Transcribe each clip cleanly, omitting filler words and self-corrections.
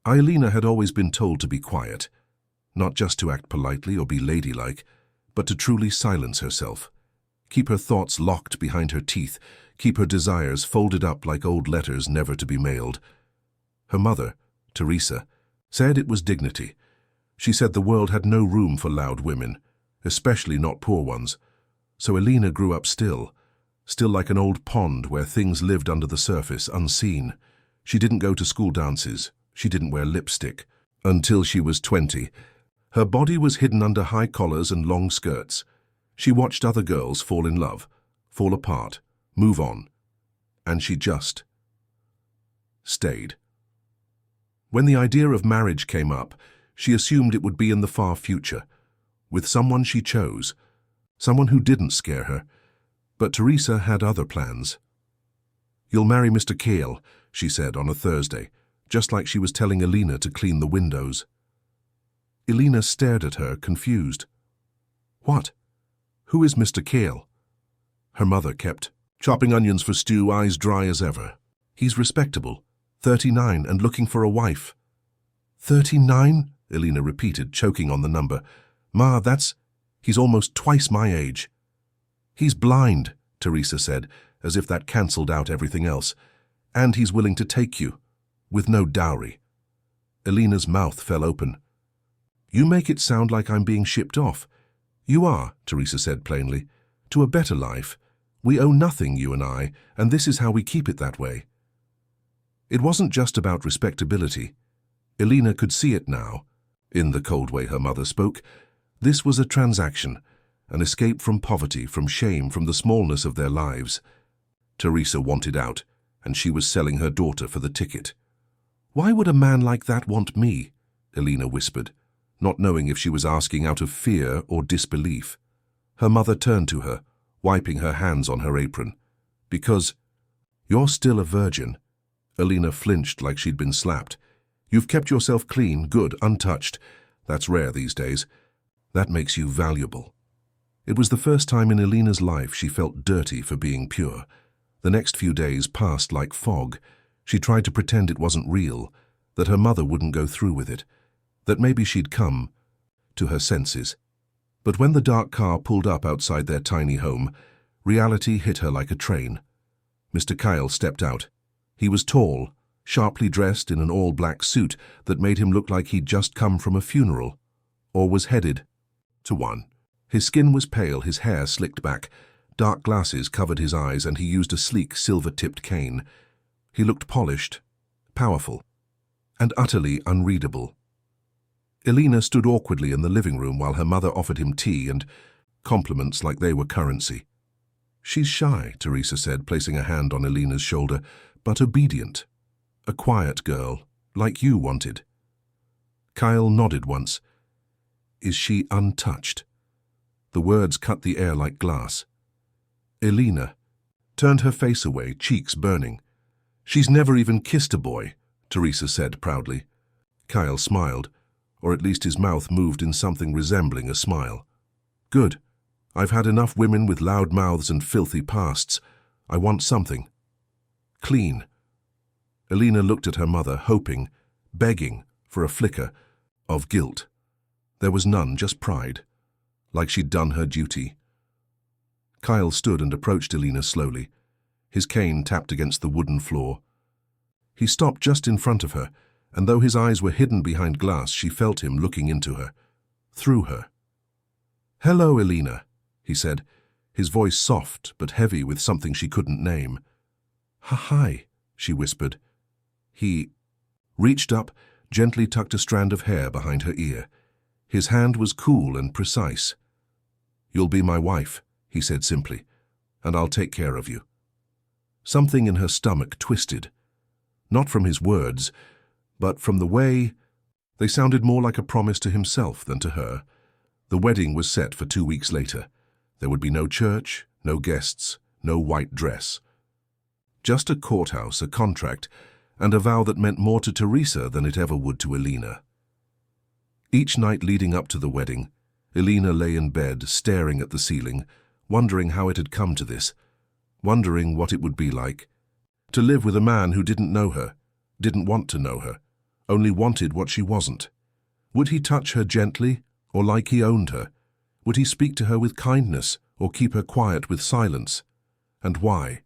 Elena had always been told to be quiet, not just to act politely or be ladylike, but to truly silence herself. Keep her thoughts locked behind her teeth, keep her desires folded up like old letters never to be mailed. Her mother, Teresa, said it was dignity. She said the world had no room for loud women, especially not poor ones. So Elena grew up still like an old pond where things lived under the surface, unseen. She didn't go to school dances. She didn't wear lipstick. Until she was 20. Her body was hidden under high collars and long skirts. She watched other girls fall in love, fall apart, move on. And she just stayed. When the idea of marriage came up, she assumed it would be in the far future, with someone she chose, someone who didn't scare her. But Teresa had other plans. "You'll marry Mr. Kale," she said on a Thursday, just like she was telling Elena to clean the windows. Elena stared at her, confused. "What? Who is Mr. Kale?" Her mother kept chopping onions for stew, eyes dry as ever. "He's respectable, 39 and looking for a wife." 39? Elena repeated, choking on the number. "Ma, he's almost twice my age." "He's blind," Teresa said, as if that cancelled out everything else. "And he's willing to take you, with no dowry." Elena's mouth fell open. "You make it sound like I'm being shipped off." "You are," Teresa said plainly. "To a better life. We owe nothing, you and I, and this is how we keep it that way." It wasn't just about respectability. Elena could see it now. In the cold way her mother spoke, this was a transaction, an escape from poverty, from shame, from the smallness of their lives. Teresa wanted out, and she was selling her daughter for the ticket. "Why would a man like that want me?" Elena whispered, not knowing if she was asking out of fear or disbelief. Her mother turned to her, wiping her hands on her apron. "Because you're still a virgin." Elena flinched like she'd been slapped. "You've kept yourself clean, good, untouched. That's rare these days. That makes you valuable." It was the first time in Elena's life she felt dirty for being pure. The next few days passed like fog. She tried to pretend it wasn't real, that her mother wouldn't go through with it, that maybe she'd come to her senses. But when the dark car pulled up outside their tiny home, reality hit her like a train. Mr. Kyle stepped out. He was tall, sharply dressed in an all-black suit that made him look like he'd just come from a funeral, or was headed to one. His skin was pale, his hair slicked back, dark glasses covered his eyes, and he used a sleek, silver-tipped cane. He looked polished, powerful, and utterly unreadable. Elena stood awkwardly in the living room while her mother offered him tea and compliments like they were currency. "She's shy," Teresa said, placing a hand on Elena's shoulder, "but obedient. A quiet girl, like you wanted." Kyle nodded once. "Is she untouched?" The words cut the air like glass. Elena turned her face away, cheeks burning. "She's never even kissed a boy," Teresa said proudly. Kyle smiled, or at least his mouth moved in something resembling a smile. "Good. I've had enough women with loud mouths and filthy pasts. I want something clean." Elena looked at her mother, hoping, begging for a flicker of guilt. There was none, just pride, like she'd done her duty. Kyle stood and approached Elena slowly. His cane tapped against the wooden floor. He stopped just in front of her, and though his eyes were hidden behind glass, she felt him looking into her, through her. "Hello, Elena," he said, his voice soft but heavy with something she couldn't name. "Hi," she whispered. He reached up, gently tucked a strand of hair behind her ear. His hand was cool and precise. "You'll be my wife," he said simply, "and I'll take care of you." Something in her stomach twisted, not from his words, but from the way they sounded more like a promise to himself than to her. The wedding was set for 2 weeks later. There would be no church, no guests, no white dress. Just a courthouse, a contract, and a vow that meant more to Teresa than it ever would to Elena. Each night leading up to the wedding, Elena lay in bed, staring at the ceiling, wondering how it had come to this, wondering what it would be like to live with a man who didn't know her, didn't want to know her, only wanted what she wasn't. Would he touch her gently, or like he owned her? Would he speak to her with kindness, or keep her quiet with silence? And why?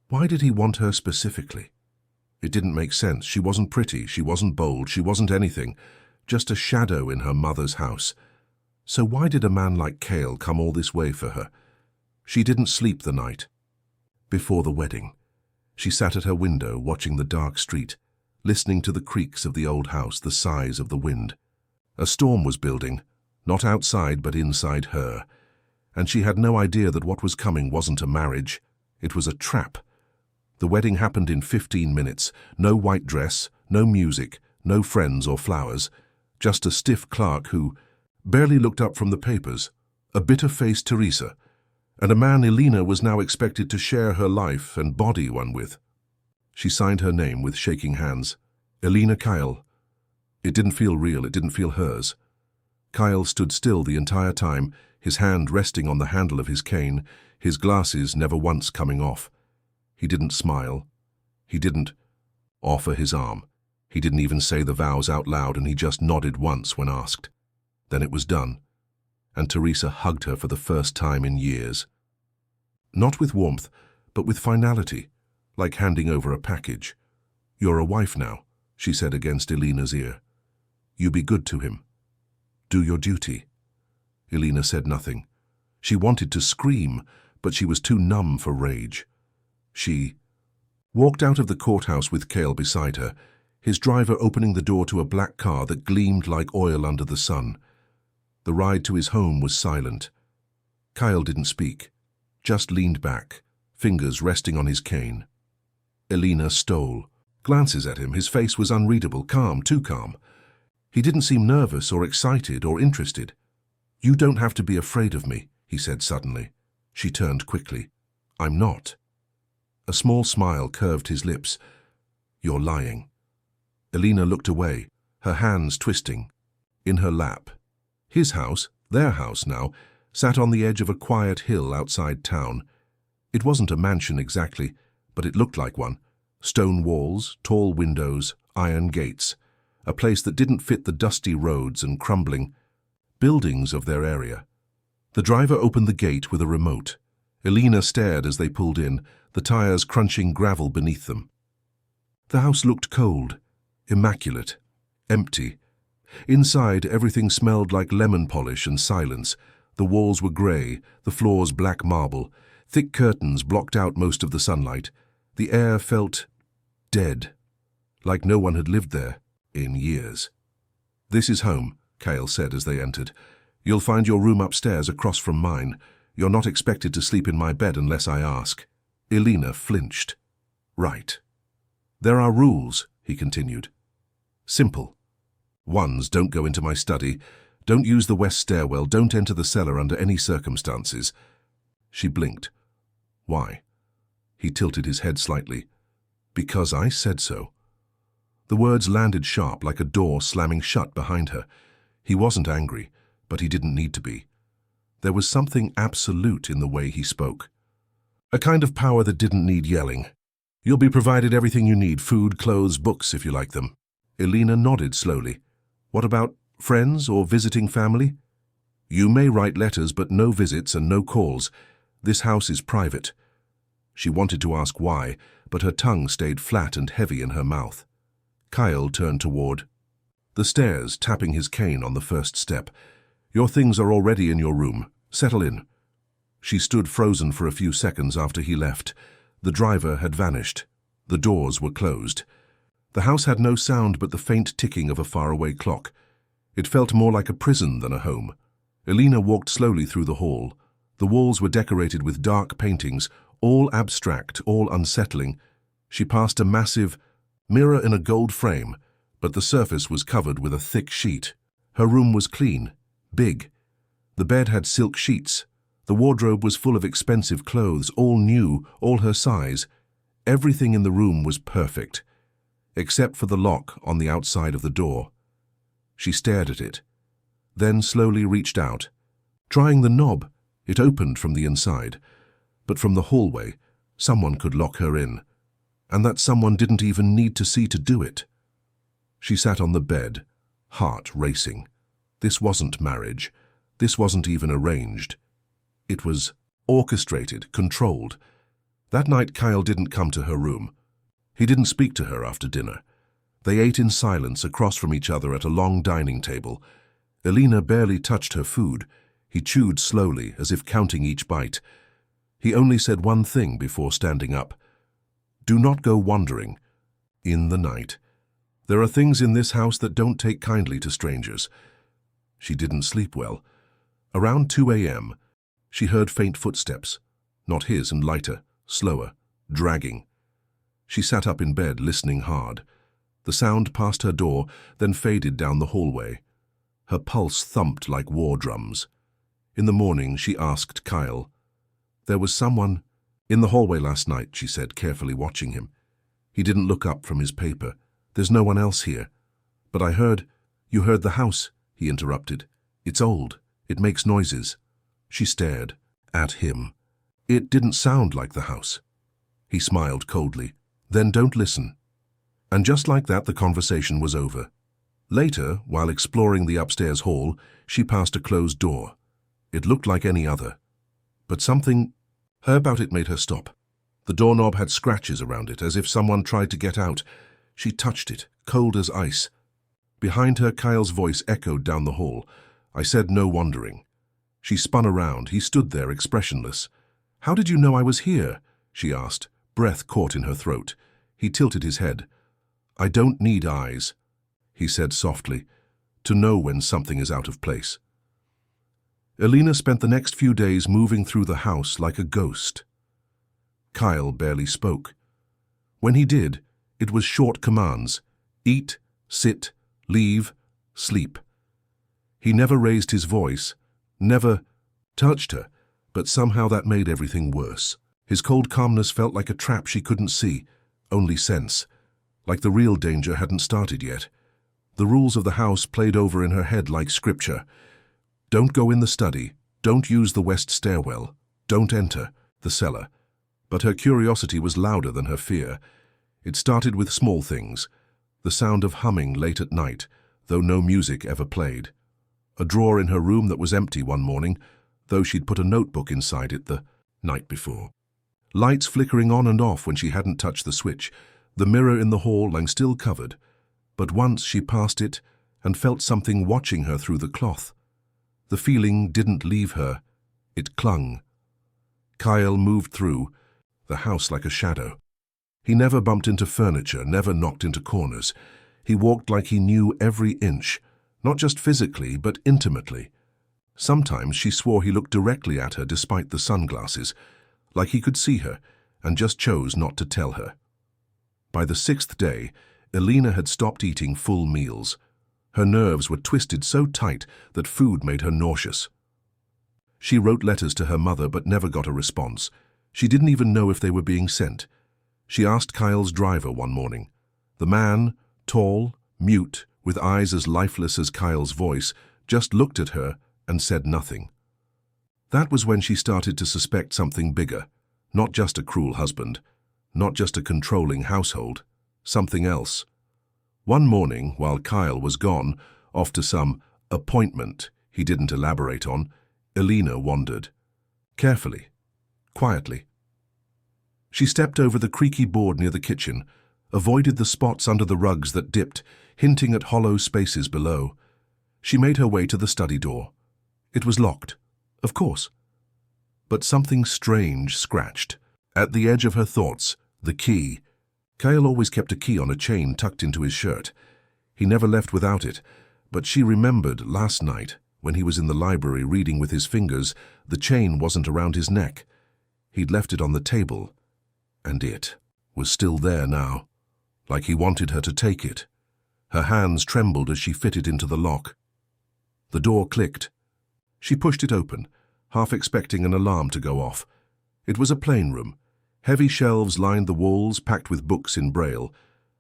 Why did he want her specifically? It didn't make sense. She wasn't pretty, she wasn't bold, she wasn't anything, just a shadow in her mother's house. So why did a man like Cale come all this way for her? She didn't sleep the night. Before the wedding, she sat at her window watching the dark street, listening to the creaks of the old house, the sighs of the wind. A storm was building, not outside but inside her, and she had no idea that what was coming wasn't a marriage, it was a trap. The wedding happened in 15 minutes, no white dress, no music, no friends or flowers, just a stiff clerk who barely looked up from the papers, a bitter-faced Teresa, and a man Elena was now expected to share her life and body one with. She signed her name with shaking hands. Elena Kyle. It didn't feel real, it didn't feel hers. Kyle stood still the entire time, his hand resting on the handle of his cane, his glasses never once coming off. He didn't smile. He didn't offer his arm. He didn't even say the vows out loud, and he just nodded once when asked. Then it was done, and Teresa hugged her for the first time in years. Not with warmth, but with finality, like handing over a package. "You're a wife now," she said against Elena's ear. "You be good to him. Do your duty." Elena said nothing. She wanted to scream, but she was too numb for rage. She walked out of the courthouse with Cale beside her, his driver opening the door to a black car that gleamed like oil under the sun. The ride to his home was silent. Kyle didn't speak, just leaned back, fingers resting on his cane. Elena stole glances at him. His face was unreadable, calm, too calm. He didn't seem nervous or excited or interested. "You don't have to be afraid of me," he said suddenly. She turned quickly. "I'm not." A small smile curved his lips. "You're lying." Elena looked away, her hands twisting. In her lap. His house, their house now, sat on the edge of a quiet hill outside town. It wasn't a mansion exactly, but it looked like one. Stone walls, tall windows, iron gates. A place that didn't fit the dusty roads and crumbling buildings of their area. The driver opened the gate with a remote. Elena stared as they pulled in, the tires crunching gravel beneath them. The house looked cold, immaculate, empty. Inside, everything smelled like lemon polish and silence. The walls were grey, the floors black marble. Thick curtains blocked out most of the sunlight. The air felt dead, like no one had lived there in years. "This is home," Cale said as they entered. "You'll find your room upstairs across from mine. You're not expected to sleep in my bed unless I ask." Elena flinched. "Right. There are rules," he continued. "Simple. Ones, don't go into my study, don't use the west stairwell, don't enter the cellar under any circumstances." She blinked. "Why?" He tilted his head slightly. "Because I said so." The words landed sharp like a door slamming shut behind her. He wasn't angry, but he didn't need to be. There was something absolute in the way he spoke. A kind of power that didn't need yelling. "You'll be provided everything you need, food, clothes, books if you like them." Elena nodded slowly. "What about friends or visiting family?" "You may write letters, but no visits and no calls. This house is private." She wanted to ask why, but her tongue stayed flat and heavy in her mouth. Kyle turned toward the stairs, tapping his cane on the first step. "Your things are already in your room. Settle in." She stood frozen for a few seconds after he left. The driver had vanished. The doors were closed. The house had no sound but the faint ticking of a faraway clock. It felt more like a prison than a home. Elena walked slowly through the hall. The walls were decorated with dark paintings, all abstract, all unsettling. She passed a massive mirror in a gold frame, but the surface was covered with a thick sheet. Her room was clean, big. The bed had silk sheets. The wardrobe was full of expensive clothes, all new, all her size. Everything in the room was perfect, except for the lock on the outside of the door. She stared at it, then slowly reached out. Trying the knob, it opened from the inside, but from the hallway, someone could lock her in, and that someone didn't even need to see to do it. She sat on the bed, heart racing. This wasn't marriage. This wasn't even arranged. It was orchestrated, controlled. That night Kyle didn't come to her room. He didn't speak to her after dinner. They ate in silence across from each other at a long dining table. Elena barely touched her food. He chewed slowly, as if counting each bite. He only said one thing before standing up. "Do not go wandering in the night. There are things in this house that don't take kindly to strangers." She didn't sleep well. Around 2 a.m., she heard faint footsteps. Not his, and lighter, slower, dragging. She sat up in bed, listening hard. The sound passed her door, then faded down the hallway. Her pulse thumped like war drums. In the morning, she asked Kyle. "There was someone in the hallway last night," she said, carefully watching him. He didn't look up from his paper. "There's no one else here." "But I heard—" "You heard the house," he interrupted. "It's old. It makes noises." She stared at him. "It didn't sound like the house." He smiled coldly. "Then don't listen." And just like that, the conversation was over. Later, while exploring the upstairs hall, she passed a closed door. It looked like any other. But something about it made her stop. The doorknob had scratches around it, as if someone tried to get out. She touched it, cold as ice. Behind her, Kyle's voice echoed down the hall. "I said no wandering." She spun around. He stood there, expressionless. "How did you know I was here?" she asked, breath caught in her throat. He tilted his head. "I don't need eyes," he said softly, "to know when something is out of place." Elena spent the next few days moving through the house like a ghost. Kyle barely spoke. When he did, it was short commands: eat, sit, leave, sleep. He never raised his voice, never touched her, but somehow that made everything worse. His cold calmness felt like a trap she couldn't see, only sense, like the real danger hadn't started yet. The rules of the house played over in her head like scripture. Don't go in the study, don't use the west stairwell, don't enter the cellar. But her curiosity was louder than her fear. It started with small things, the sound of humming late at night, though no music ever played. A drawer in her room that was empty one morning, though she'd put a notebook inside it the night before. Lights flickering on and off when she hadn't touched the switch. The mirror in the hall lying still covered. But once she passed it and felt something watching her through the cloth. The feeling didn't leave her. It clung. Kyle moved through the house like a shadow. He never bumped into furniture, never knocked into corners. He walked like he knew every inch, not just physically, but intimately. Sometimes she swore he looked directly at her despite the sunglasses, like he could see her, and just chose not to tell her. By the 6th day, Elena had stopped eating full meals. Her nerves were twisted so tight that food made her nauseous. She wrote letters to her mother but never got a response. She didn't even know if they were being sent. She asked Kyle's driver one morning. The man, tall, mute, with eyes as lifeless as Kyle's voice, just looked at her and said nothing. That was when she started to suspect something bigger, not just a cruel husband, not just a controlling household, something else. One morning, while Kyle was gone, off to some appointment he didn't elaborate on, Elena wandered. Carefully, quietly. She stepped over the creaky board near the kitchen, avoided the spots under the rugs that dipped, hinting at hollow spaces below. She made her way to the study door. It was locked, of course. But something strange scratched. At the edge of her thoughts, the key. Kyle always kept a key on a chain tucked into his shirt. He never left without it, but she remembered last night, when he was in the library reading with his fingers, the chain wasn't around his neck. He'd left it on the table, and it was still there now, like he wanted her to take it. Her hands trembled as she fitted into the lock. The door clicked. She pushed it open, half expecting an alarm to go off. It was a plain room. Heavy shelves lined the walls, packed with books in braille.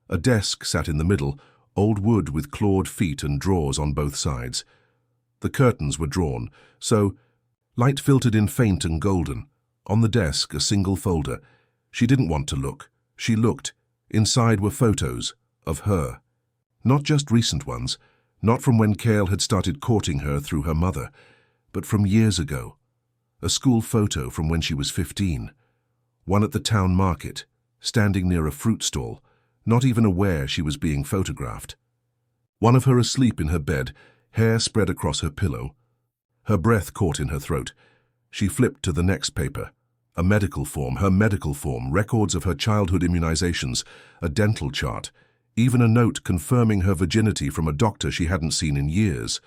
A desk sat in the middle, old wood with clawed feet and drawers on both sides. The curtains were drawn, so light filtered in faint and golden. On the desk, a single folder. She didn't want to look. She looked. Inside were photos of her. Not just recent ones, not from when Kale had started courting her through her mother, but from years ago. A school photo from when she was 15. One at the town market, standing near a fruit stall, not even aware she was being photographed. One of her asleep in her bed, hair spread across her pillow. Her breath caught in her throat. She flipped to the next paper. A medical form, her medical form, records of her childhood immunizations, a dental chart, even a note confirming her virginity from a doctor she hadn't seen in years.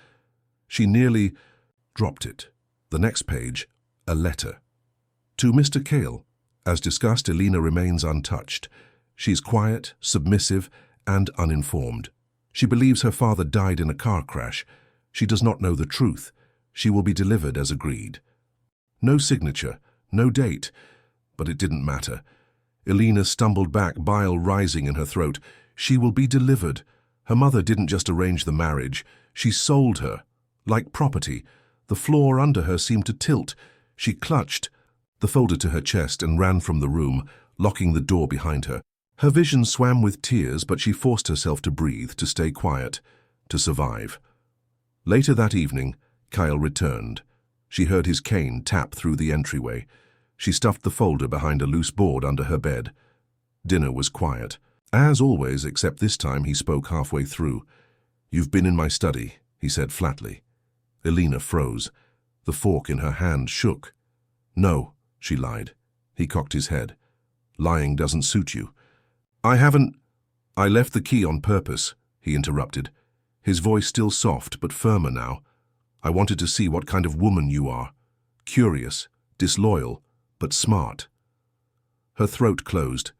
She nearly dropped it. The next page, a letter. To Mr. Kale. As discussed, Elena remains untouched. She's quiet, submissive, and uninformed. She believes her father died in a car crash. She does not know the truth. She will be delivered as agreed. No signature, no date, but it didn't matter. Elena stumbled back, bile rising in her throat. She will be delivered. Her mother didn't just arrange the marriage. She sold her. Like property. The floor under her seemed to tilt. She clutched the folder to her chest and ran from the room, locking the door behind her. Her vision swam with tears, but she forced herself to breathe, to stay quiet, to survive. Later that evening, Kyle returned. She heard his cane tap through the entryway. She stuffed the folder behind a loose board under her bed. Dinner was quiet. As always, except this time he spoke halfway through. "You've been in my study," he said flatly. Elena froze. The fork in her hand shook. "No," she lied. He cocked his head. "Lying doesn't suit you." "I haven't—" "I left the key on purpose," he interrupted, his voice still soft but firmer now. "I wanted to see what kind of woman you are. Curious, disloyal, but smart." Her throat closed.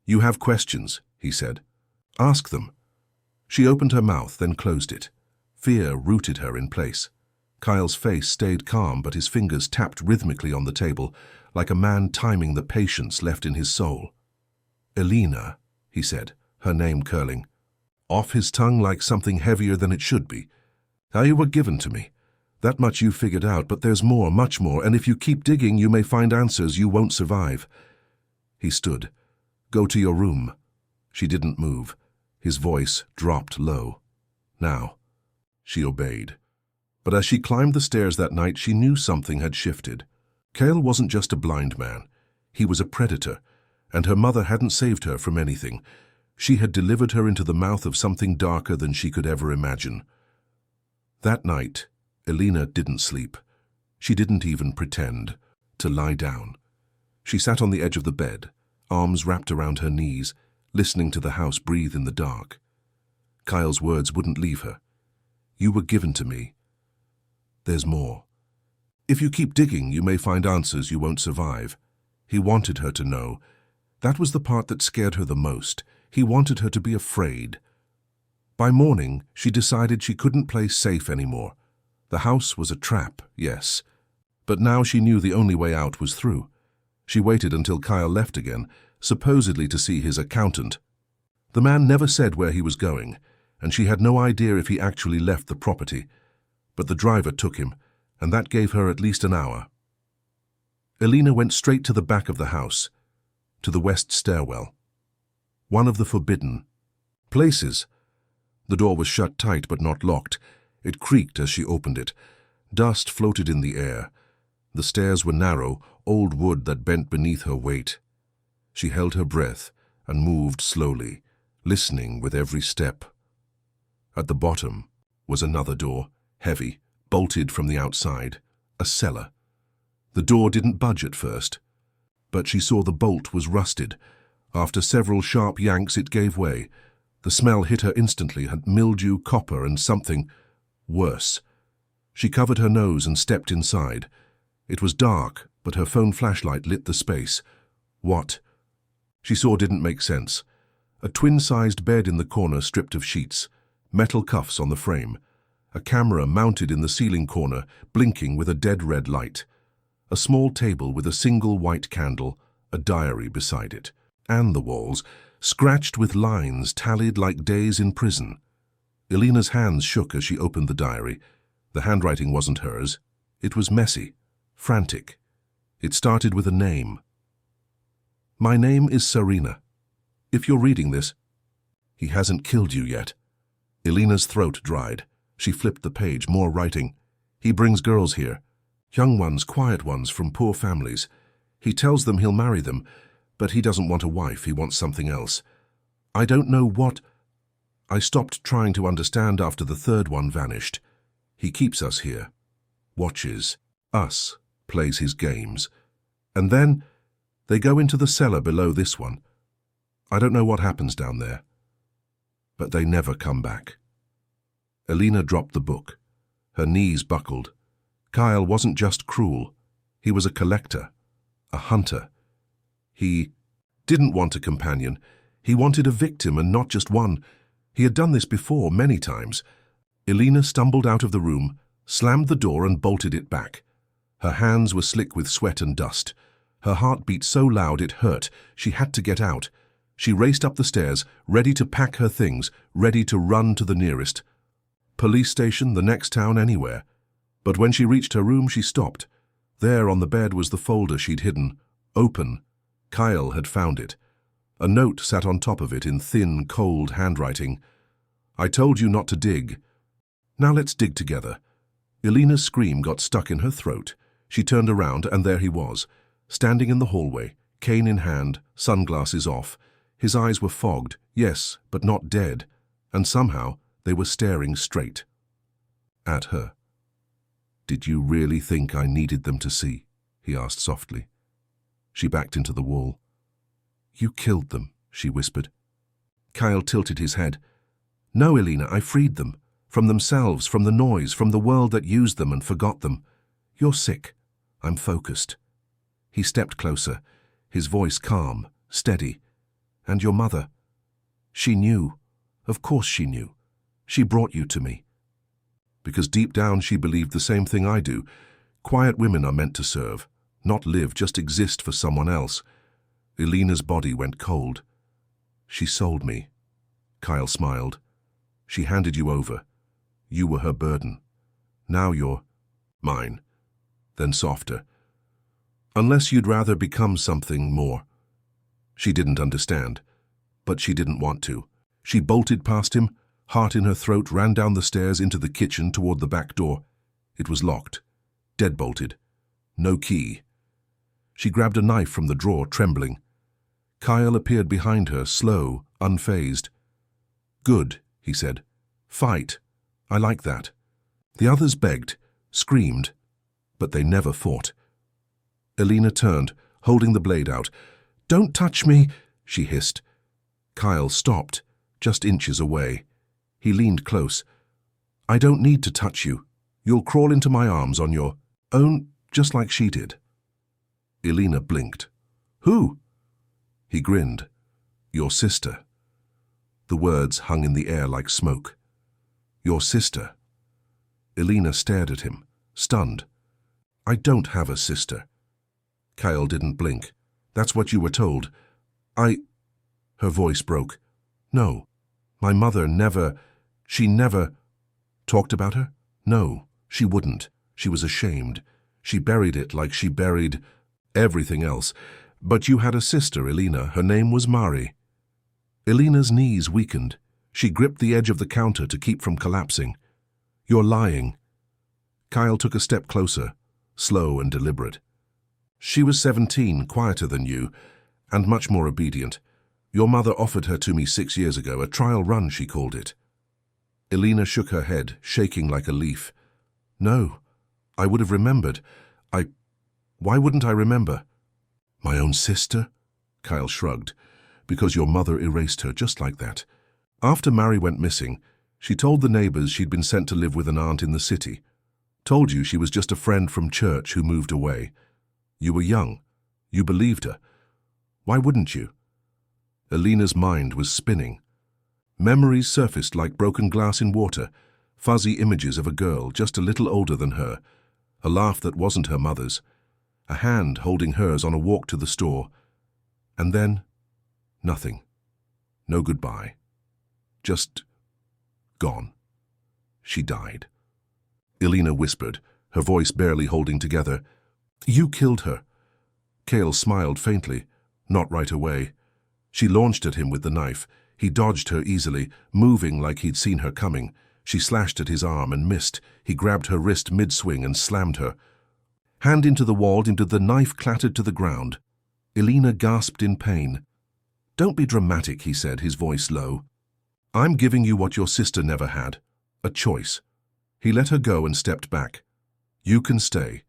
"You have questions," he said. "Ask them." She opened her mouth, then closed it. Fear rooted her in place. Kyle's face stayed calm, but his fingers tapped rhythmically on the table, like a man timing the patience left in his soul. "Elena," he said, her name curling. Off his tongue like something heavier than it should be. "How you were given to me. That much you figured out, but there's more, much more, and if you keep digging, you may find answers you won't survive." He stood. "Go to your room." She didn't move. His voice dropped low. "Now." She obeyed. But as she climbed the stairs that night, she knew something had shifted. Kale wasn't just a blind man. He was a predator, and her mother hadn't saved her from anything. She had delivered her into the mouth of something darker than she could ever imagine. That night, Elena didn't sleep. She didn't even pretend to lie down. She sat on the edge of the bed, arms wrapped around her knees, listening to the house breathe in the dark. Kyle's words wouldn't leave her. "You were given to me. There's more. If you keep digging, you may find answers you won't survive." He wanted her to know. That was the part that scared her the most. He wanted her to be afraid. By morning, she decided she couldn't play safe anymore. The house was a trap, yes, but now she knew the only way out was through. She waited until Kyle left again, supposedly to see his accountant. The man never said where he was going, and she had no idea if he actually left the property. But the driver took him, and that gave her at least an hour. Elena went straight to the back of the house, to the west stairwell. One of the forbidden places. The door was shut tight but not locked. It creaked as she opened it. Dust floated in the air. The stairs were narrow, old wood that bent beneath her weight. She held her breath and moved slowly, listening with every step. At the bottom was another door, heavy, bolted from the outside, a cellar. The door didn't budge at first, but she saw the bolt was rusted. After several sharp yanks, it gave way. The smell hit her instantly, had mildew, copper, and something worse. She covered her nose and stepped inside. It was dark, but her phone flashlight lit the space. What she saw didn't make sense. A twin-sized bed in the corner stripped of sheets, metal cuffs on the frame, a camera mounted in the ceiling corner, blinking with a dead red light, a small table with a single white candle, a diary beside it, and the walls, scratched with lines tallied like days in prison. Elena's hands shook as she opened the diary. The handwriting wasn't hers. It was messy, frantic. It started with a name. "My name is Serena. If you're reading this, he hasn't killed you yet." Elena's throat dried. She flipped the page, more writing. He brings girls here. Young ones, quiet ones from poor families. He tells them he'll marry them, but he doesn't want a wife, he wants something else. I don't know what. I stopped trying to understand after the third one vanished. He keeps us here. Watches us, plays his games. And then they go into the cellar below this one. I don't know what happens down there. But they never come back. Elena dropped the book. Her knees buckled. Kyle wasn't just cruel. He was a collector, a hunter. He didn't want a companion. He wanted a victim, and not just one. He had done this before, many times. Elena stumbled out of the room, slammed the door and bolted it back. Her hands were slick with sweat and dust. Her heart beat so loud it hurt. She had to get out. She raced up the stairs, ready to pack her things, ready to run to the nearest police station, the next town, anywhere. But when she reached her room, she stopped. There on the bed was the folder she'd hidden, open. Kyle had found it. A note sat on top of it in thin, cold handwriting. I told you not to dig. Now let's dig together. Elena's scream got stuck in her throat. She turned around, and there he was, standing in the hallway, cane in hand, sunglasses off. His eyes were fogged, yes, but not dead, and somehow they were staring straight at her. Did you really think I needed them to see? He asked softly. She backed into the wall. You killed them, she whispered. Kyle tilted his head. No, Elena, I freed them. From themselves, from the noise, from the world that used them and forgot them. You're sick. I'm focused. He stepped closer, his voice calm, steady. And your mother? She knew. Of course she knew. She brought you to me. Because deep down she believed the same thing I do. Quiet women are meant to serve, not live, just exist for someone else. Elena's body went cold. She sold me. Kyle smiled. She handed you over. You were her burden. Now you're mine. Then softer. Unless you'd rather become something more. She didn't understand, but she didn't want to. She bolted past him, heart in her throat, ran down the stairs into the kitchen toward the back door. It was locked, deadbolted, no key. She grabbed a knife from the drawer, trembling. Kyle appeared behind her, slow, unfazed. Good, he said. Fight. I like that. The others begged, screamed, but they never fought. Elena turned, holding the blade out. Don't touch me, she hissed. Kyle stopped, just inches away. He leaned close. I don't need to touch you. You'll crawl into my arms on your own, just like she did. Elena blinked. Who? He grinned. Your sister. The words hung in the air like smoke. Your sister. Elena stared at him, stunned. I don't have a sister. Kyle didn't blink. That's what you were told. Her voice broke. No, my mother never, she never talked about her? No, she wouldn't. She was ashamed. She buried it like she buried everything else. But you had a sister, Elena. Her name was Mari. Elena's knees weakened. She gripped the edge of the counter to keep from collapsing. You're lying. Kyle took a step closer, slow and deliberate. She was 17, quieter than you, and much more obedient. Your mother offered her to me 6 years ago, a trial run, she called it. Elena shook her head, shaking like a leaf. No, I would have remembered. Why wouldn't I remember? My own sister? Kyle shrugged. Because your mother erased her just like that. After Mary went missing, she told the neighbors she'd been sent to live with an aunt in the city. Told you she was just a friend from church who moved away. You were young. You believed her. Why wouldn't you? Elena's mind was spinning. Memories surfaced like broken glass in water, fuzzy images of a girl just a little older than her, a laugh that wasn't her mother's, a hand holding hers on a walk to the store, and then nothing. No goodbye. Just gone. She died. Elena whispered, her voice barely holding together. You killed her. Kale smiled faintly, not right away. She launched at him with the knife. He dodged her easily, moving like he'd seen her coming. She slashed at his arm and missed. He grabbed her wrist mid-swing and slammed her. Hand into the wall, the knife clattered to the ground. Elena gasped in pain. "Don't be dramatic," he said, his voice low. "I'm giving you what your sister never had. A choice." He let her go and stepped back. "You can stay.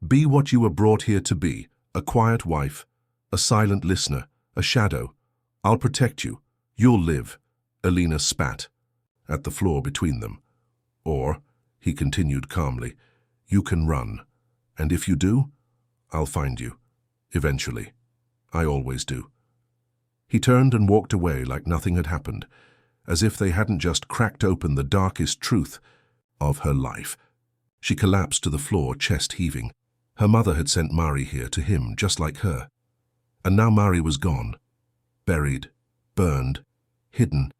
Be what you were brought here to be, a quiet wife, a silent listener, a shadow. I'll protect you. You'll live." Elena spat at the floor between them. "Or," he continued calmly, "you can run. And if you do, I'll find you. Eventually. I always do." He turned and walked away like nothing had happened, as if they hadn't just cracked open the darkest truth of her life. She collapsed to the floor, chest heaving. Her mother had sent Mari here to him, just like her. And now Mari was gone. Buried, burned, hidden,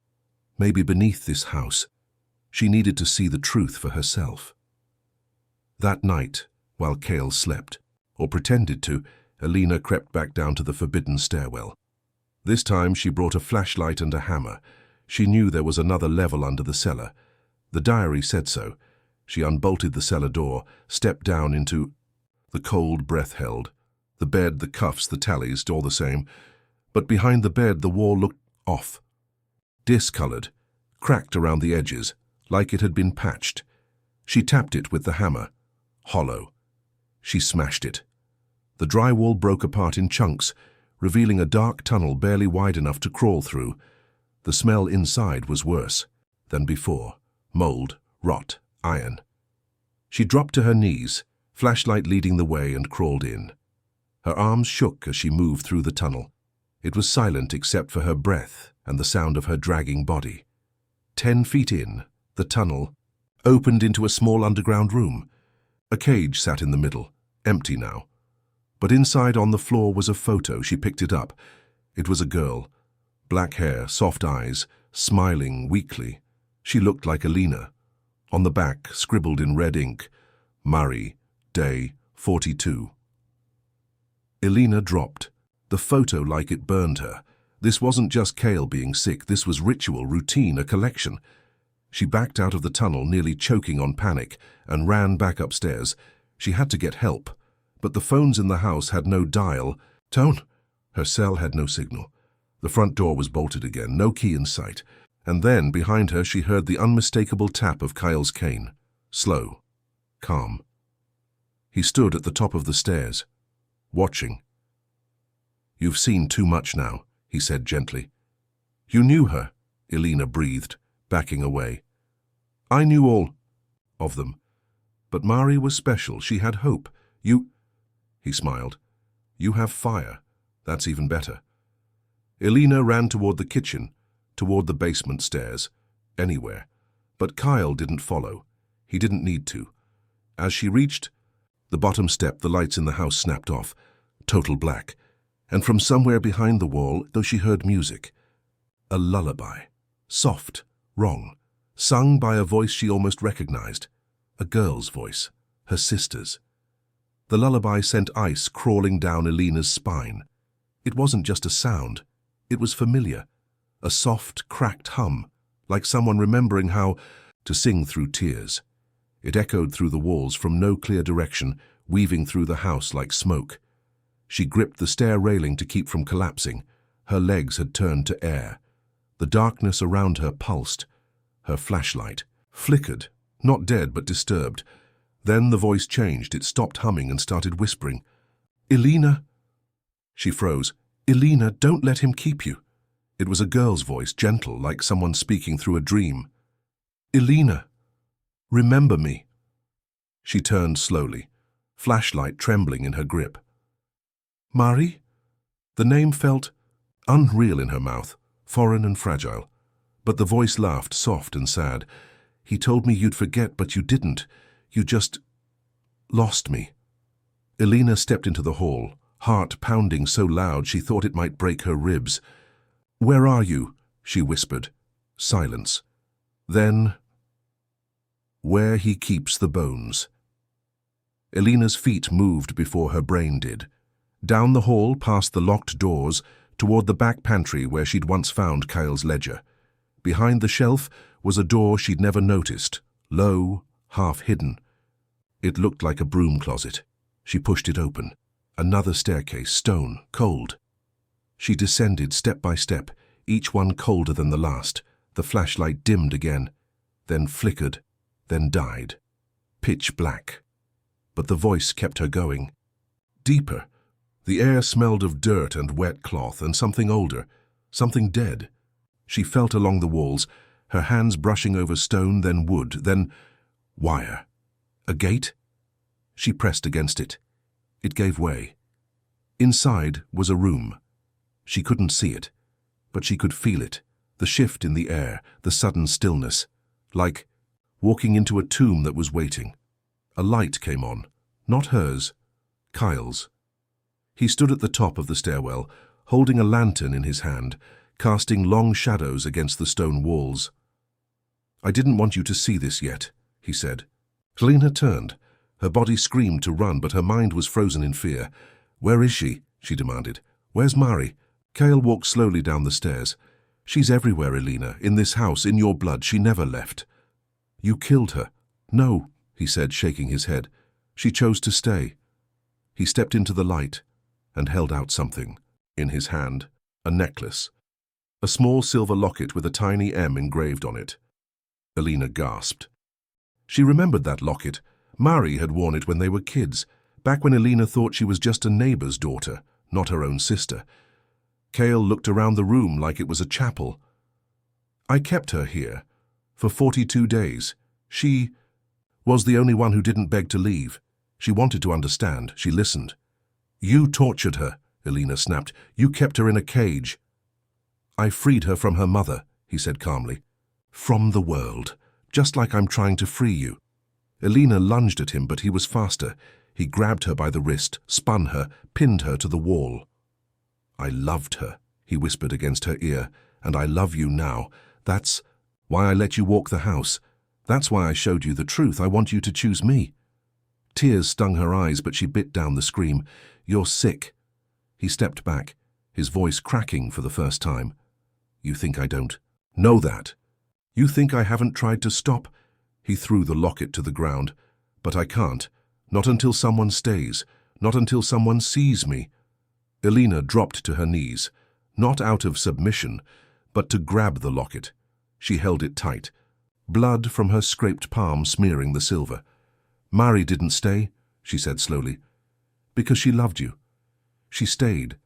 maybe beneath this house. She needed to see the truth for herself. That night, while Cale slept, or pretended to, Elena crept back down to the forbidden stairwell. This time she brought a flashlight and a hammer. She knew there was another level under the cellar. The diary said so. She unbolted the cellar door, stepped down into... The cold breath held. The bed, the cuffs, the tallies, all the same. But behind the bed the wall looked off. Discolored, cracked around the edges, like it had been patched. She tapped it with the hammer. Hollow. She smashed it. The drywall broke apart in chunks, revealing a dark tunnel barely wide enough to crawl through. The smell inside was worse than before. Mold, rot, iron. She dropped to her knees, flashlight leading the way, and crawled in. Her arms shook as she moved through the tunnel. It was silent except for her breath and the sound of her dragging body. 10 feet in, the tunnel opened into a small underground room. A cage sat in the middle, empty now. But inside on the floor was a photo. She picked it up. It was a girl. Black hair, soft eyes, smiling weakly. She looked like Elena. On the back, scribbled in red ink, Mari, day 42. Elena dropped. The photo like it burned her. This wasn't just Cale being sick. This was ritual, routine, a collection. She backed out of the tunnel, nearly choking on panic, and ran back upstairs. She had to get help. But the phones in the house had no dial tone. Her cell had no signal. The front door was bolted again, no key in sight. And then, behind her, she heard the unmistakable tap of Kyle's cane. Slow. Calm. He stood at the top of the stairs, watching. "You've seen too much now," he said gently. "You knew her," Elena breathed, backing away. "I knew all of them. But Mari was special. She had hope. He smiled. "You have fire. That's even better." Elena ran toward the kitchen, toward the basement stairs, anywhere. But Kyle didn't follow. He didn't need to. As she reached the bottom step, the lights in the house snapped off, total black. And from somewhere behind the wall, though she heard music, a lullaby, soft, wrong, sung by a voice she almost recognized, a girl's voice, her sister's. The lullaby sent ice crawling down Elena's spine. It wasn't just a sound. It was familiar. A soft, cracked hum, like someone remembering how to sing through tears. It echoed through the walls from no clear direction, weaving through the house like smoke. She gripped the stair railing to keep from collapsing. Her legs had turned to air. The darkness around her pulsed. Her flashlight flickered, not dead but disturbed. Then the voice changed. It stopped humming and started whispering. "Elena!" She froze. "Elena, don't let him keep you." It was a girl's voice, gentle, like someone speaking through a dream. "Elena, remember me." She turned slowly, flashlight trembling in her grip. "Mari?" The name felt unreal in her mouth, foreign and fragile. But the voice laughed, soft and sad. "He told me you'd forget, but you didn't. You just lost me." Elena stepped into the hall, heart pounding so loud she thought it might break her ribs. "Where are you?" she whispered. Silence. Then, "Where he keeps the bones." Elena's feet moved before her brain did. Down the hall, past the locked doors, toward the back pantry where she'd once found Kyle's ledger. Behind the shelf was a door she'd never noticed, low, half hidden. It looked like a broom closet. She pushed it open. Another staircase, stone, cold. She descended step by step, each one colder than the last. The flashlight dimmed again, then flickered, then died. Pitch black. But the voice kept her going. Deeper. The air smelled of dirt and wet cloth and something older, something dead. She felt along the walls, her hands brushing over stone, then wood, then wire. A gate? She pressed against it. It gave way. Inside was a room. She couldn't see it, but she could feel it, the shift in the air, the sudden stillness, like walking into a tomb that was waiting. A light came on, not hers, Kyle's. He stood at the top of the stairwell, holding a lantern in his hand, casting long shadows against the stone walls. "I didn't want you to see this yet," he said. Helena turned. Her body screamed to run, but her mind was frozen in fear. "Where is she?" she demanded. "Where's Mari?" Kyle walked slowly down the stairs. "She's everywhere, Helena, in this house, in your blood. She never left." "You killed her." "No," he said, shaking his head. "She chose to stay." He stepped into the light and held out something in his hand, a necklace. A small silver locket with a tiny M engraved on it. Helena gasped. She remembered that locket. Mari had worn it when they were kids, back when Helena thought she was just a neighbor's daughter, not her own sister. Cale looked around the room like it was a chapel. "I kept her here for 42 days. She was the only one who didn't beg to leave. She wanted to understand. She listened." "You tortured her," Helena snapped. "You kept her in a cage." "I freed her from her mother," he said calmly. "From the world, just like I'm trying to free you." Helena lunged at him, but he was faster. He grabbed her by the wrist, spun her, pinned her to the wall. "I loved her," he whispered against her ear, "and I love you now. That's why I let you walk the house. That's why I showed you the truth. I want you to choose me." Tears stung her eyes, but she bit down the scream. "You're sick." He stepped back, his voice cracking for the first time. "You think I don't know that? You think I haven't tried to stop?" He threw the locket to the ground. "But I can't. Not until someone stays. Not until someone sees me." Helena dropped to her knees, not out of submission, but to grab the locket. She held it tight, blood from her scraped palm smearing the silver. "Mari didn't stay," she said slowly, "because she loved you. She stayed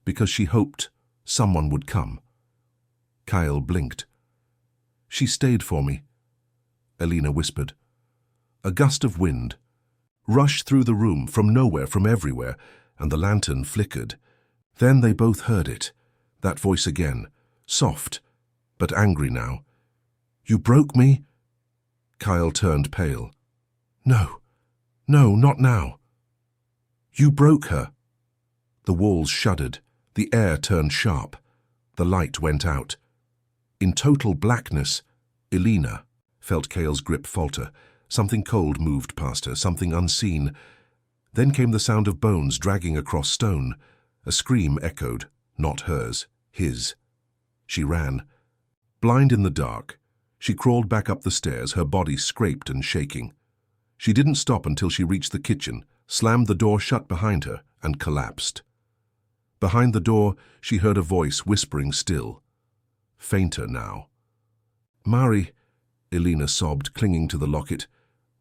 because she hoped someone would come." Kyle blinked. "She stayed for me," Helena whispered. A gust of wind rushed through the room from nowhere, from everywhere, and the lantern flickered. Then they both heard it, that voice again, soft, but angry now. "You broke me?" Kyle turned pale. No, not now." "You broke her." The walls shuddered, the air turned sharp, the light went out. In total blackness, Helena felt Cale's grip falter. Something cold moved past her, something unseen. Then came the sound of bones dragging across stone. A scream echoed, not hers, his. She ran. Blind in the dark, she crawled back up the stairs, her body scraped and shaking. She didn't stop until she reached the kitchen, slammed the door shut behind her, and collapsed. Behind the door, she heard a voice whispering still, fainter now. "Mari," Helena sobbed, clinging to the locket.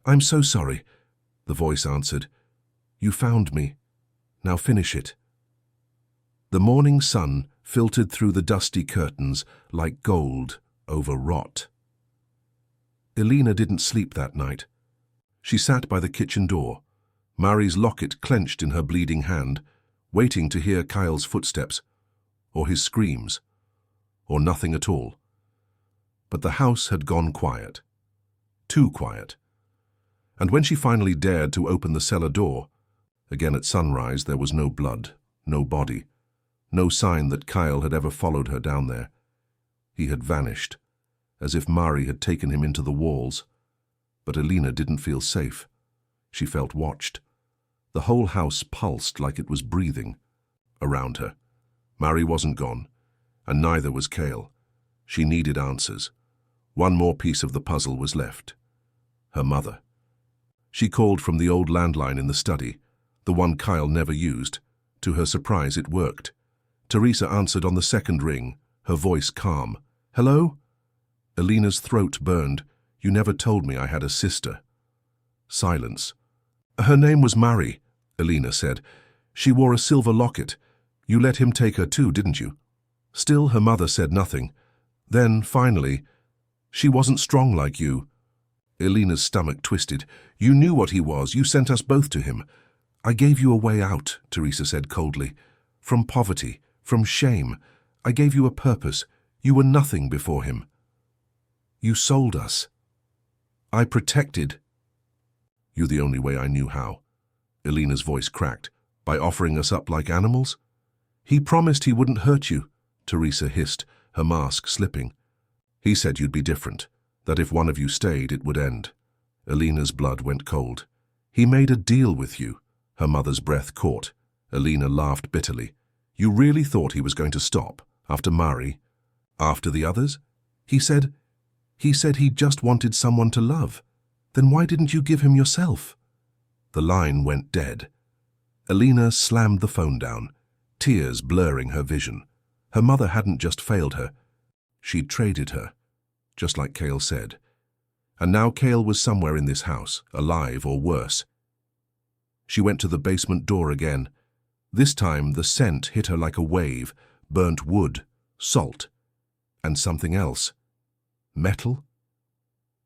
"I'm so sorry," the voice answered. "You found me. Now finish it." The morning sun filtered through the dusty curtains like gold over rot. Helena didn't sleep that night. She sat by the kitchen door, Mari's locket clenched in her bleeding hand, waiting to hear Kyle's footsteps, or his screams, or nothing at all. But the house had gone quiet. Too quiet. And when she finally dared to open the cellar door, again at sunrise, there was no blood, no body, no sign that Kyle had ever followed her down there. He had vanished, as if Mari had taken him into the walls. But Helena didn't feel safe. She felt watched. The whole house pulsed like it was breathing around her. Mary wasn't gone, and neither was Cale. She needed answers. One more piece of the puzzle was left. Her mother. She called from the old landline in the study, the one Kyle never used. To her surprise, it worked. Teresa answered on the second ring, her voice calm. "Hello?" Elena's throat burned. "You never told me I had a sister." Silence. "Her name was Mary," Elena said. "She wore a silver locket. You let him take her too, didn't you?" Still, her mother said nothing. Then, finally, "She wasn't strong like you." Elena's stomach twisted. "You knew what he was. You sent us both to him." "I gave you a way out," Teresa said coldly. "From poverty, from shame. I gave you a purpose. You were nothing before him. You sold us. I protected." "You the only way I knew how." Elena's voice cracked. "By offering us up like animals?" "He promised he wouldn't hurt you," Teresa hissed, her mask slipping. "He said you'd be different, that if one of you stayed, it would end." Elena's blood went cold. "He made a deal with you." Her mother's breath caught. Elena laughed bitterly. "You really thought he was going to stop, after Mari? After the others? He said he just wanted someone to love. Then why didn't you give him yourself?" The line went dead. Elena slammed the phone down, tears blurring her vision. Her mother hadn't just failed her. She'd traded her, just like Cale said. And now Cale was somewhere in this house, alive or worse. She went to the basement door again. This time the scent hit her like a wave, burnt wood, salt, and something else. Metal?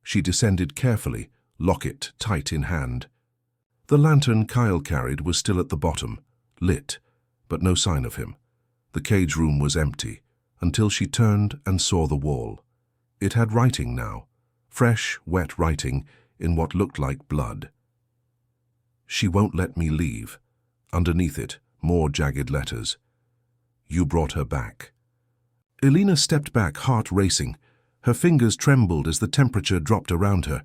She descended carefully, locket tight in hand. The lantern Kyle carried was still at the bottom, lit, but no sign of him. The cage room was empty, until she turned and saw the wall. It had writing now, fresh, wet writing in what looked like blood. "She won't let me leave." Underneath it, more jagged letters. "You brought her back." Elena stepped back, heart racing. Her fingers trembled as the temperature dropped around her.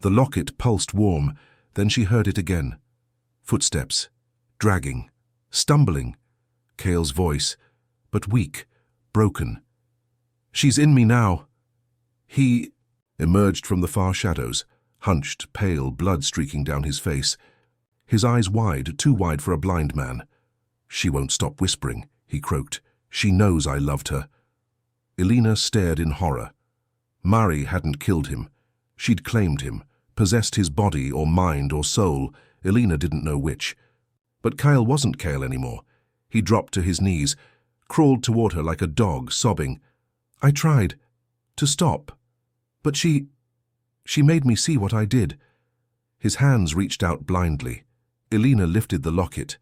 The locket pulsed warm, then she heard it again. Footsteps, dragging, stumbling. Cale's voice, but weak, broken. "She's in me now." He emerged from the far shadows, hunched, pale, blood streaking down his face. His eyes wide, too wide for a blind man. "She won't stop whispering," he croaked. "She knows I loved her." Elena stared in horror. Mari hadn't killed him. She'd claimed him, possessed his body or mind or soul. Elena didn't know which. But Kyle wasn't Cale anymore. He dropped to his knees, crawled toward her like a dog, sobbing. "I tried to stop, but she made me see what I did." His hands reached out blindly. Elena lifted the locket.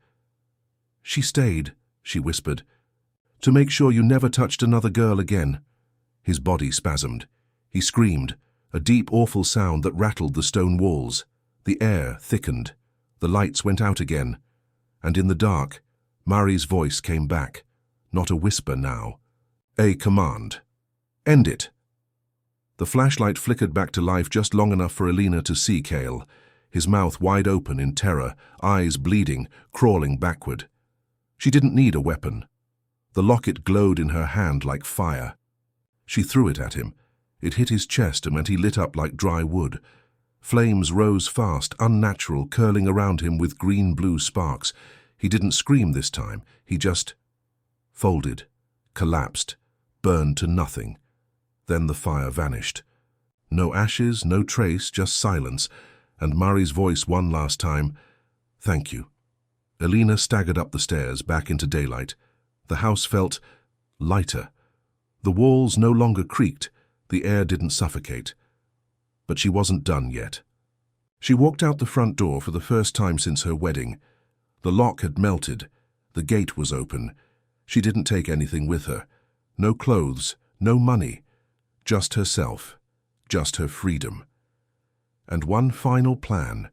"She stayed," she whispered, "to make sure you never touched another girl again." His body spasmed. He screamed, a deep, awful sound that rattled the stone walls. The air thickened. The lights went out again. And in the dark, Mari's voice came back. Not a whisper now. A command. "End it." The flashlight flickered back to life just long enough for Elena to see Cale, his mouth wide open in terror, eyes bleeding, crawling backward. She didn't need a weapon. The locket glowed in her hand like fire. She threw it at him. It hit his chest and he lit up like dry wood. Flames rose fast, unnatural, curling around him with green-blue sparks. He didn't scream this time. He just folded, collapsed, burned to nothing. Then the fire vanished. No ashes, no trace, just silence, and Mari's voice one last time, "Thank you." Elena staggered up the stairs, back into daylight. The house felt lighter. The walls no longer creaked. The air didn't suffocate. But she wasn't done yet. She walked out the front door for the first time since her wedding. The lock had melted. The gate was open. She didn't take anything with her. No clothes, no money. Just herself. Just her freedom. And one final plan.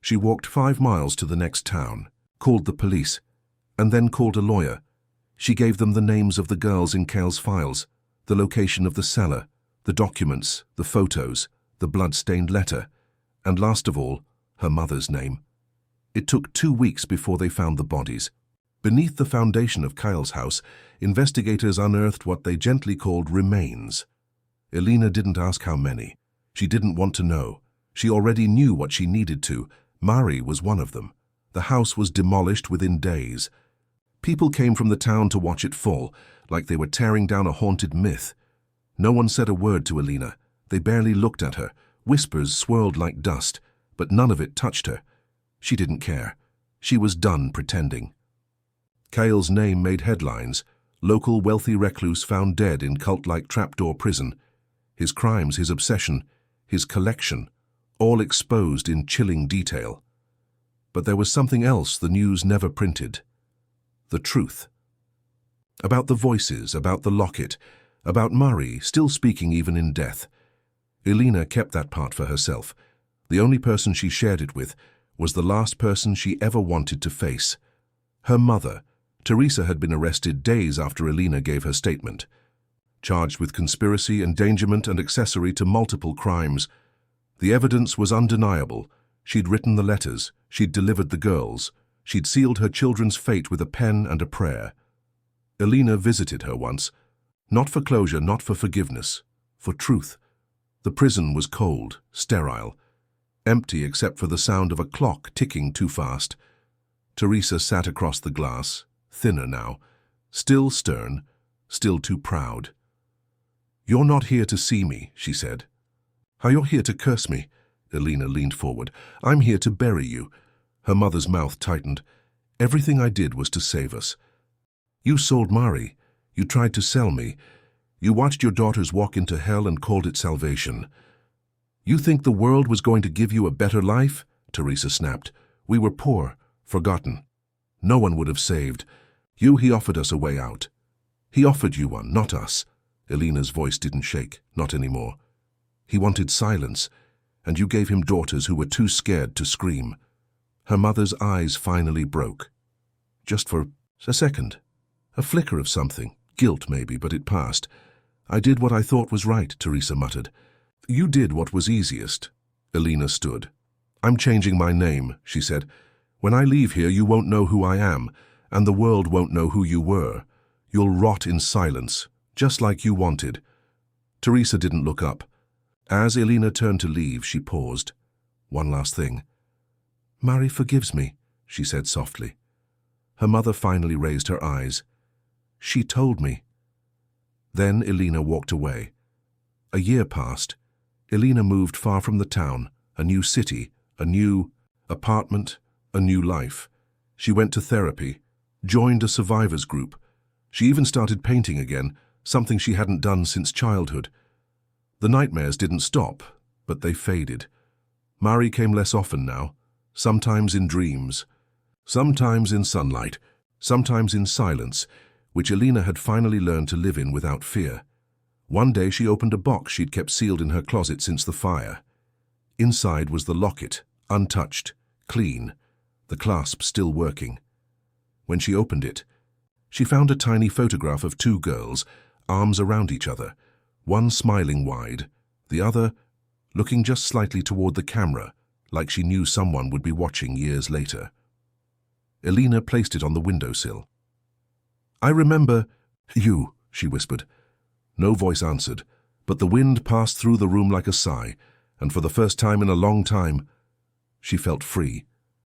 She walked 5 miles to the next town, called the police, and then called a lawyer. She gave them the names of the girls in Cale's files, the location of the cellar, the documents, the photos, the blood-stained letter, and last of all, her mother's name. It took 2 weeks before they found the bodies. Beneath the foundation of Kyle's house, investigators unearthed what they gently called remains. Elena didn't ask how many. She didn't want to know. She already knew what she needed to. Mari was one of them. The house was demolished within days. People came from the town to watch it fall, like they were tearing down a haunted myth. No one said a word to Elena. They barely looked at her. Whispers swirled like dust, but none of it touched her. She didn't care. She was done pretending. Kyle's name made headlines. Local wealthy recluse found dead in cult-like trapdoor prison. His crimes, his obsession, his collection, all exposed in chilling detail. But there was something else the news never printed. The truth. About the voices, about the locket, about Mari still speaking even in death. Elena kept that part for herself. The only person she shared it with was the last person she ever wanted to face. Her mother. Teresa had been arrested days after Elena gave her statement. Charged with conspiracy, endangerment, and accessory to multiple crimes. The evidence was undeniable. She'd written the letters. She'd delivered the girls. She'd sealed her children's fate with a pen and a prayer. Elena visited her once. Not for closure, not for forgiveness. For truth. The prison was cold, sterile. Empty except for the sound of a clock ticking too fast. Teresa sat across the glass, thinner now. Still stern, still too proud. "You're not here to see me," she said. "How you're here to curse me?" Elena leaned forward. "I'm here to bury you." Her mother's mouth tightened. "Everything I did was to save us. You sold Mari. You tried to sell me. You watched your daughters walk into hell and called it salvation. You think the world was going to give you a better life?" Teresa snapped. "We were poor, forgotten. No one would have saved. He offered us a way out. He offered you one, not us." Elena's voice didn't shake, not anymore. "He wanted silence, and you gave him daughters who were too scared to scream." Her mother's eyes finally broke. Just for a second. A flicker of something, guilt maybe, but it passed. "I did what I thought was right," Teresa muttered. "You did what was easiest." Elena stood. "I'm changing my name," she said. "When I leave here, you won't know who I am, and the world won't know who you were. You'll rot in silence, just like you wanted." Teresa didn't look up. As Elena turned to leave, she paused. "One last thing." "Mari forgives me," she said softly. Her mother finally raised her eyes. "She told me." Then Elena walked away. A year passed. Elena moved far from the town, a new city, a new apartment, a new life. She went to therapy, joined a survivors group. She even started painting again, something she hadn't done since childhood. The nightmares didn't stop, but they faded. Mari came less often now, sometimes in dreams, sometimes in sunlight, sometimes in silence, which Elena had finally learned to live in without fear. One day she opened a box she'd kept sealed in her closet since the fire. Inside was the locket, untouched, clean, the clasp still working. When she opened it, she found a tiny photograph of two girls, arms around each other, one smiling wide, the other looking just slightly toward the camera, like she knew someone would be watching years later. Elena placed it on the windowsill. "I remember you," she whispered. No voice answered, but the wind passed through the room like a sigh, and for the first time in a long time, she felt free.